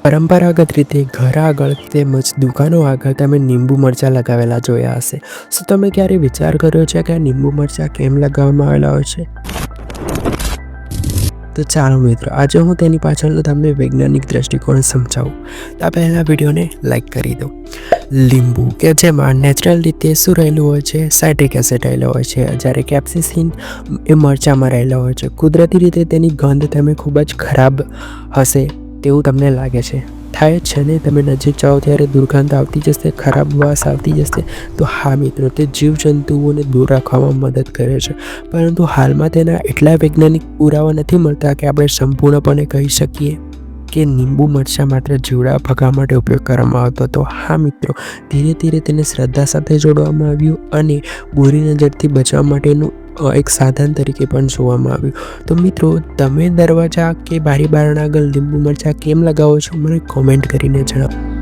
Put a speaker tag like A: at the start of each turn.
A: પરંપરાગત રીતે ઘર આગળ તેમજ દુકાનો આગળ તમે લીંબુ મરચાં લગાવેલા જોયા હશે. શું તમે ક્યારે વિચાર કર્યો છે કે આ લીંબુ મરચાં કેમ લગાવવામાં આવેલા હોય છે? તો ચાલો મિત્રો, આજે હું તેની પાછળનો તમને વૈજ્ઞાનિક દ્રષ્ટિકોણ સમજાવું. તો પહેલાં વિડીયોને લાઈક કરી દો. લીંબુ કે જેમાં નેચરલ રીતે શું રહેલું હોય છે? સાઇટ્રિક એસિડ રહેલો હોય છે, જ્યારે કેપ્સિસિન એ મરચાંમાં રહેલો હોય છે. કુદરતી રીતે તેની ગંધ તમે ખૂબ જ ખરાબ હશે તેવું તમને લાગે છે, થાય જ છે ને? તમે નજીક જાઓ ત્યારે દુર્ગંધ આવતી જશે, ખરાબ વાસ આવતી જશે. તો હા મિત્રો, તે જીવજંતુઓને દૂર રાખવામાં મદદ કરે છે, પરંતુ હાલમાં તેના એટલા વૈજ્ઞાનિક પુરાવા નથી મળતા કે આપણે સંપૂર્ણપણે કહી શકીએ કે લીંબુ મરચાં માત્ર જીવડા ભગાવવા માટે ઉપયોગ કરવામાં આવતો હતો. હા મિત્રો, ધીરે ધીરે તેને શ્રદ્ધા સાથે જોડવામાં આવ્યું અને બુરી નજરથી બચવા માટેનું એક સાધન તરીકે પણ જોવામાં આવ્યું. તો મિત્રો, તમે દરવાજા કે બારી બારણા આગળ લીંબુ મરચાં કેમ લગાવો છો મને કોમેન્ટ કરીને જણાવો.